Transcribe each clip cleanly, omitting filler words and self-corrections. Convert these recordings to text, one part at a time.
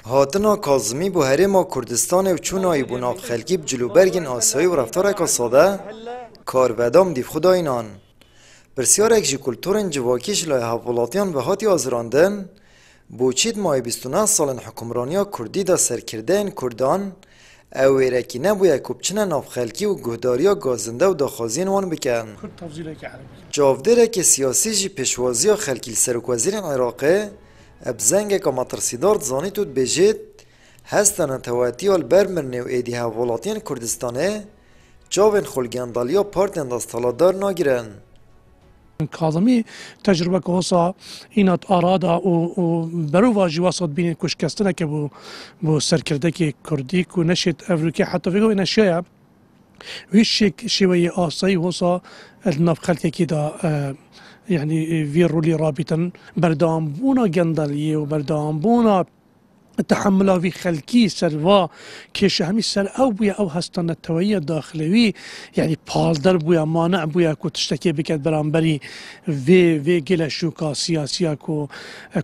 هاتنا کاظمی بو هرما کردستان و چونایی بو ناف خلکی بجلوبرگین آسایی و رفتار ساده کار ودام دیف خداینان برسیار اکجی کلتورن جواکیش لای حوالاتیان و هاتی آزراندن بو چید ماه 29 سالن حکمرانیا کردی دا سرکردین کردان او ایرکی نبویا کبچنه ناف خلکی و گهداریا گازنده و داخازین وان بکن جاودره که سیاسی جی پشوازی خلکی سرک وزیر عراقه ابزنگ که مطرسیدار زانی تود بجید هستن تواتیال برمرنه و ایدی حوالاتین کردستانه جاوین خلگندالیا پارتن دستالادار ناگیرن. کاظمی تجربه که هسا اینات آرادا و برو واجی واسط بینید کشکستنه که بو سرکرده که کردی که نشید افریقی حتی فکر این اشیاء ویش شوی آسایی هسا الناف خلقه که دا يعني فيرولي رابطا بردام بونا جندلية وبردام بونا تحملها في خلقي سروا كيش همي سر او بويا او هستان التوية الداخلوي يعني بالدر بويا مانع بويا كو تشتكي بكت برانبري في جلشوكا سياسيا كو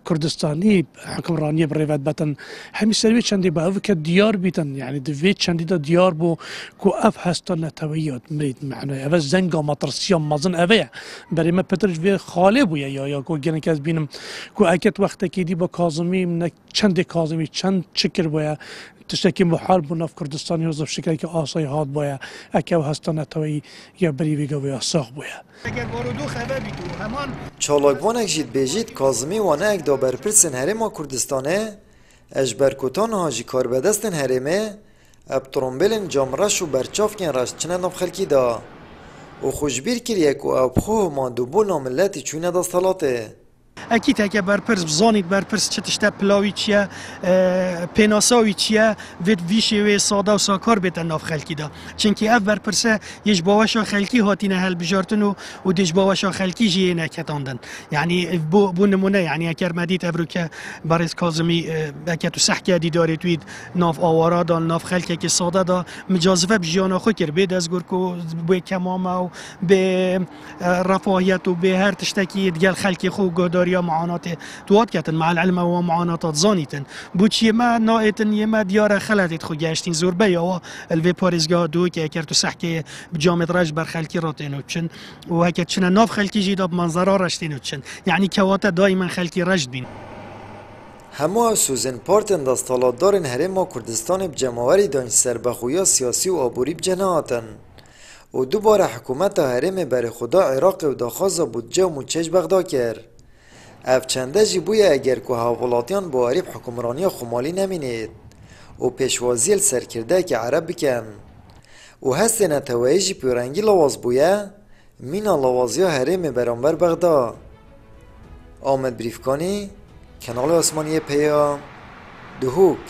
كردستاني حكمرانية بريفات بطن همي سروي چندي با او ديار بيتن يعني دفي چندي دا ديار بو كو اف هستان التوية مريد معنى اف زنگا مطرسيا مازن اوه بري ما پترش في خالي بويا يا كو گنه كاز بينم كو اكت وقتا كي دي با كاظمي من چند كاظمي چند شکل باید تشکی محارب ناف کردستانی وظف شکلی که آسای هاد باید اکیو هستانه توی یا بری ویگا و ساخ باید. چالاکوانک جید بیجید کاظمی وانه اک دا برپرسن هرما کردستانه اجبرکوتان هاجی کار بدستن هرمه اب ترومبلن جامرش و برچاف کن رشت چنه ناف خلکی دا و خوشبیر کریک و اب خوه ماندوبو ناملتی چونه دستالاته. اكيد هكا بربرس بزانيت بربرس تشتا بلاوي تشيا بيناساوي تشيا فيشي وي صادا وساكار بيت الناف خلقي دا چنكي اف بربرس يج باواشا خلقي هاتينا هل بجارتن و ديج باواشا خلقي جينا كتاندن يعني بو نمونه يعني اكر مديت ابروكا باريس كاظمي اكا تو سحكي دي داري تويد ناف آوارا دا ناف خلقي كي صادا دا مجازفه بجيانا خو كر بيد از گوركو بو كماما و به رفاهيت و به هر تشتكي ديال خلقي خو گداري معانات توات کتن مع العلم و معانات زانیتن بوچی ما نایتن یما دیار خلاتت خو گشتین زور بیا الوی پاریزگاه دو که کرد تو سحکه بجامد رج بر خلکی راتینو چن و هک چن ناف خلکی جیدا منظره رشتینو چن یعنی کوات دائما خلکی رشد بین همه سوزن پارتن دستالاتدارن هرما کردستان بجماوری دانش سربخویا سیاسی و آبوری بجناهاتن و دوباره حکومت هرم بر خدا عراق و داخاز بودجه و موچش بغدا کرد اف چنده جی بویا اگر که حوالاتیان با عریب حکمرانی خمالی نمینید و پیشوازی سرکرده که عرب بکن و هست نتوایی جی پیورنگی لواز بویا مینا لوازی ها هرم برانبر بغدا آمد بریفکانی کنال آسمانی پیا دهوک